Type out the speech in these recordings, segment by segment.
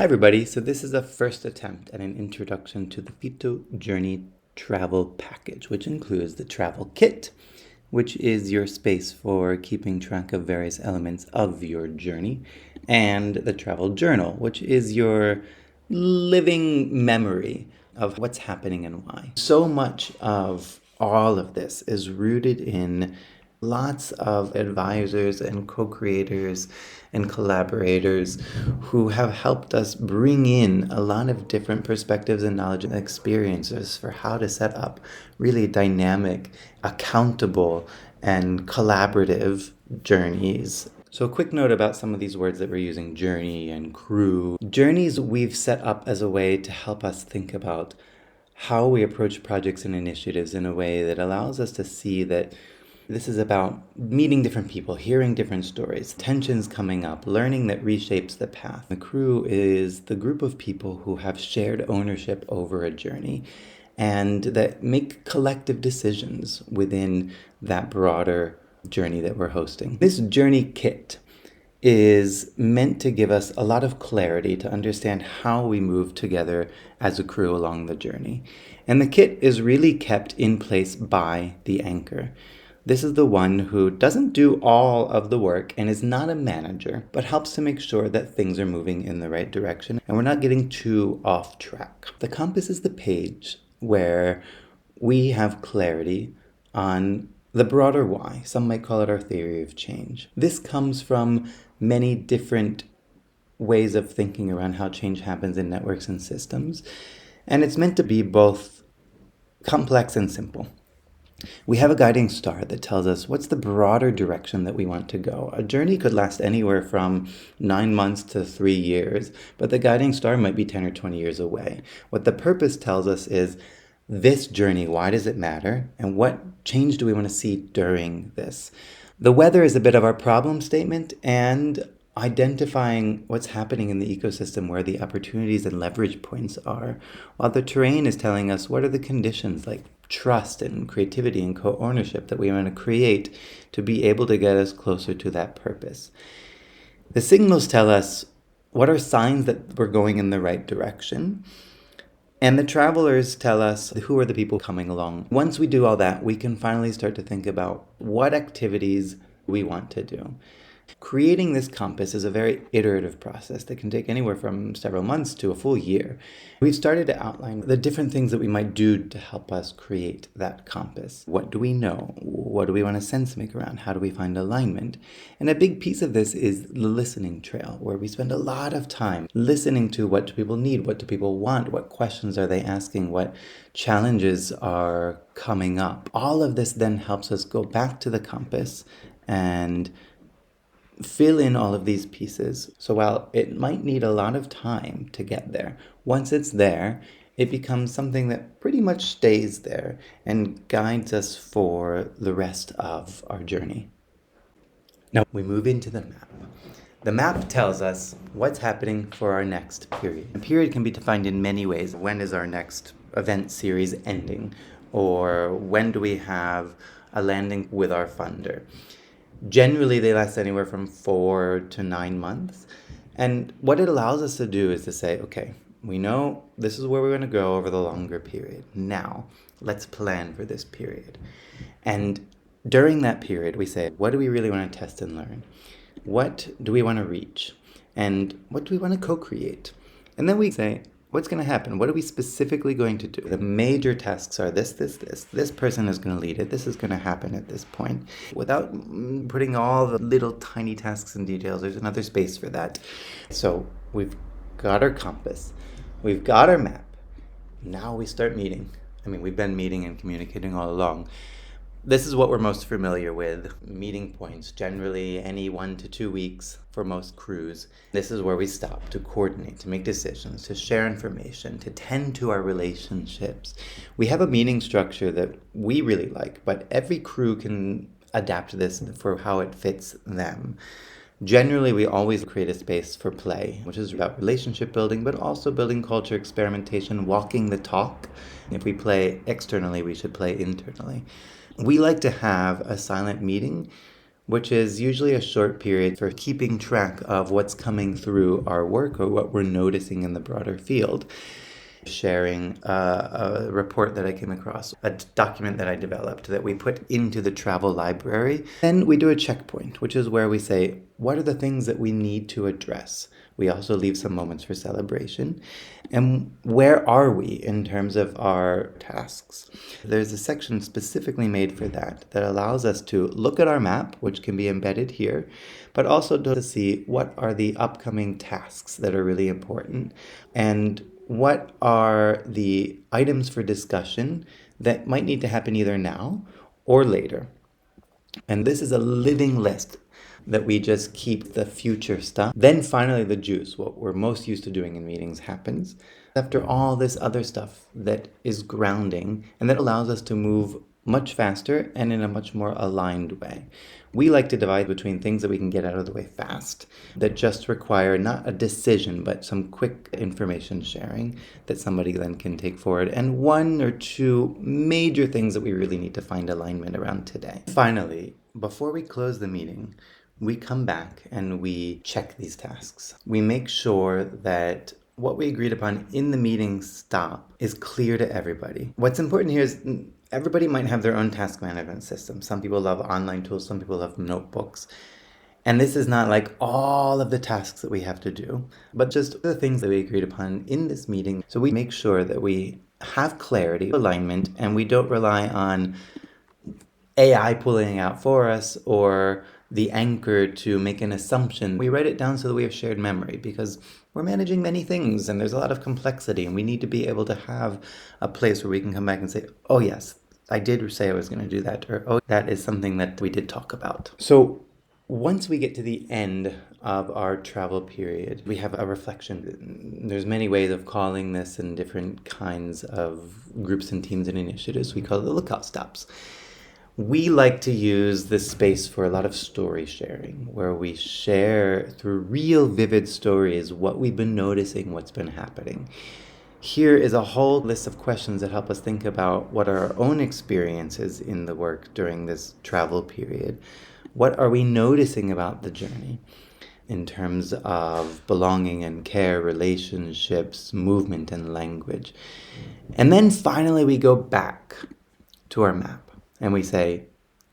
Hi everybody, so this is a first attempt at an introduction to the Fito Journey Travel Package, which includes the travel kit, which is your space for keeping track of various elements of your journey, and the travel journal, which is your living memory of what's happening and why. So much of all of this is rooted in lots of advisors and co-creators and collaborators who have helped us bring in a lot of different perspectives and knowledge and experiences for how to set up really dynamic, accountable, and collaborative journeys. So a quick note about some of these words that we're using: journey and crew. Journeys we've set up as a way to help us think about how we approach projects and initiatives in a way that allows us to see that this is about meeting different people, hearing different stories, tensions coming up, learning that reshapes the path. The crew is the group of people who have shared ownership over a journey and that make collective decisions within that broader journey that we're hosting. This journey kit is meant to give us a lot of clarity to understand how we move together as a crew along the journey. And the kit is really kept in place by the anchor. This is the one who doesn't do all of the work and is not a manager, but helps to make sure that things are moving in the right direction and we're not getting too off track. The compass is the page where we have clarity on the broader why. Some might call it our theory of change. This comes from many different ways of thinking around how change happens in networks and systems, and it's meant to be both complex and simple. We have a guiding star that tells us what's the broader direction that we want to go. A journey could last anywhere from 9 months to 3 years, but the guiding star might be 10 or 20 years away. What the purpose tells us is this journey, why does it matter? And what change do we want to see during this? The weather is a bit of our problem statement, and identifying what's happening in the ecosystem, where the opportunities and leverage points are, while the terrain is telling us what are the conditions like trust and creativity and co-ownership that we want to create to be able to get us closer to that purpose. The signals tell us what are signs that we're going in the right direction. And the travelers tell us who are the people coming along. Once we do all that, we can finally start to think about what activities we want to do. Creating this compass is a very iterative process that can take anywhere from several months to a full year. We've started to outline the different things that we might do to help us create that compass. What do we know? What do we want to sense make around? How do we find alignment? And a big piece of this is the listening trail, where we spend a lot of time listening to what do people need, what do people want, what questions are they asking, what challenges are coming up. All of this then helps us go back to the compass and fill in all of these pieces. So while it might need a lot of time to get there, once it's there, it becomes something that pretty much stays there and guides us for the rest of our journey. Now we move into the map. The map tells us what's happening for our next period. A period can be defined in many ways. When is our next event series ending? Or when do we have a landing with our funder? Generally, they last anywhere from 4 to 9 months. And what it allows us to do is to say, okay, we know this is where we're going to go over the longer period. Now, let's plan for this period. And during that period, we say, what do we really want to test and learn? What do we want to reach? And what do we want to co-create? And then we say, what's going to happen? What are we specifically going to do? The major tasks are this. This person is going to lead it. This is going to happen at this point. Without putting all the little tiny tasks and details, there's another space for that. So we've got our compass. We've got our map. Now we start meeting. We've been meeting and communicating all along. This is what we're most familiar with. Meeting points, generally any 1 to 2 weeks for most crews. This is where we stop to coordinate, to make decisions, to share information, to tend to our relationships. We have a meeting structure that we really like, but every crew can adapt this for how it fits them. Generally, we always create a space for play, which is about relationship building, but also building culture, experimentation, walking the talk. If we play externally, we should play internally. We like to have a silent meeting which is usually a short period for keeping track of what's coming through our work or what we're noticing in the broader field. Sharing a report that I came across, a document that I developed that we put into the travel library. Then we do a checkpoint, which is where we say, what are the things that we need to address? We also leave some moments for celebration. And where are we in terms of our tasks? There's a section specifically made for that allows us to look at our map, which can be embedded here, but also to see what are the upcoming tasks that are really important and what are the items for discussion that might need to happen either now or later. And this is a living list that we just keep the future stuff. Then finally the juice, what we're most used to doing in meetings, happens after all this other stuff that is grounding and that allows us to move much faster and in a much more aligned way. We like to divide between things that we can get out of the way fast, that just require not a decision, but some quick information sharing that somebody then can take forward, and one or two major things that we really need to find alignment around today. Finally, before we close the meeting, we come back and we check these tasks. We make sure that what we agreed upon in the meeting stop is clear to everybody. What's important here is everybody might have their own task management system. Some people love online tools, some people love notebooks. And this is not like all of the tasks that we have to do, but just the things that we agreed upon in this meeting. So we make sure that we have clarity, alignment, and we don't rely on AI pulling it out for us or the anchor to make an assumption. We write it down so that we have shared memory because we're managing many things and there's a lot of complexity, and we need to be able to have a place where we can come back and say, oh yes, I did say I was going to do that, or oh, that is something that we did talk about. So once we get to the end of our travel period, we have a reflection. There's many ways of calling this in different kinds of groups and teams and initiatives. We call it the lookout stops. We like to use this space for a lot of story sharing, where we share through real vivid stories what we've been noticing, what's been happening. Here is a whole list of questions that help us think about what are our own experiences in the work during this travel period. What are we noticing about the journey in terms of belonging and care, relationships, movement, and language? And then finally we go back to our map. And we say,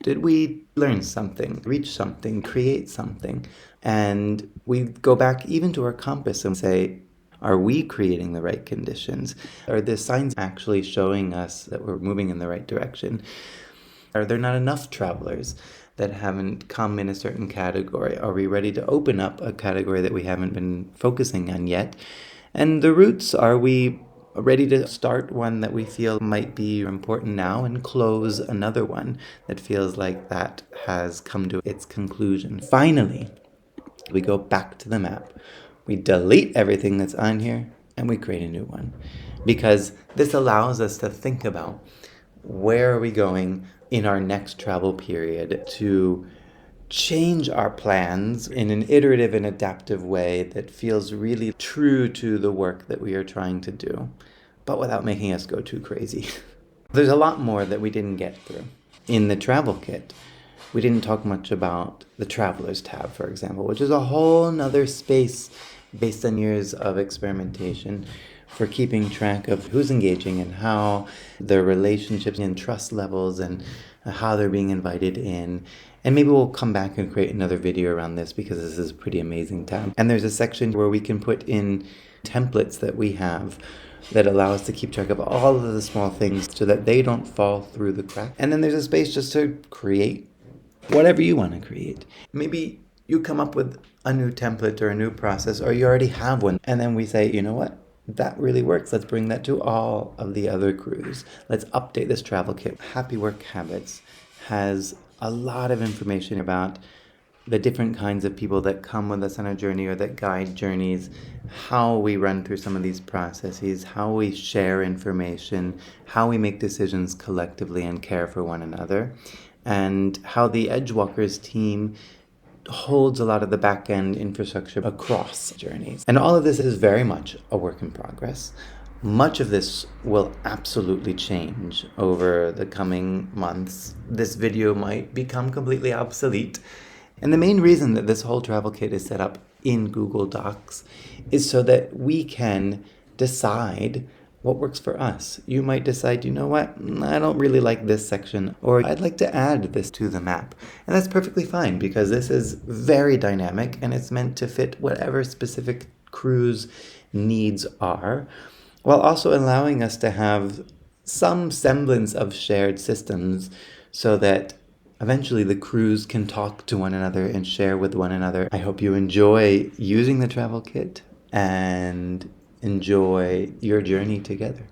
did we learn something, reach something, create something? And we go back even to our compass and say, are we creating the right conditions? Are the signs actually showing us that we're moving in the right direction? Are there not enough travelers that haven't come in a certain category? Are we ready to open up a category that we haven't been focusing on yet? And the routes, are we ready to start one that we feel might be important now and close another one that feels like that has come to its conclusion? Finally, we go back to the map. We delete everything that's on here and we create a new one, because this allows us to think about where are we going in our next travel period to change our plans in an iterative and adaptive way that feels really true to the work that we are trying to do, but without making us go too crazy. There's a lot more that we didn't get through. In the travel kit, we didn't talk much about the Travelers tab, for example, which is a whole nother space based on years of experimentation for keeping track of who's engaging and how their relationships and trust levels and how they're being invited in. And maybe we'll come back and create another video around this because this is a pretty amazing tab. And there's a section where we can put in templates that we have that allow us to keep track of all of the small things so that they don't fall through the cracks. And then there's a space just to create whatever you want to create. Maybe you come up with a new template or a new process, or you already have one. And then we say, you know what? That really works. Let's bring that to all of the other crews. Let's update this travel kit. Happy Work Habits has a lot of information about the different kinds of people that come with us on a journey or that guide journeys, how we run through some of these processes, how we share information, how we make decisions collectively and care for one another, and how the Edgewalkers team holds a lot of the back-end infrastructure across journeys. And all of this is very much a work in progress. Much of this will absolutely change over the coming months. This video might become completely obsolete. And the main reason that this whole travel kit is set up in Google Docs is so that we can decide what works for us. You might decide, you know what, I don't really like this section, or I'd like to add this to the map. And that's perfectly fine because this is very dynamic and it's meant to fit whatever specific cruise needs are, while also allowing us to have some semblance of shared systems so that eventually the crews can talk to one another and share with one another. I hope you enjoy using the travel kit and enjoy your journey together.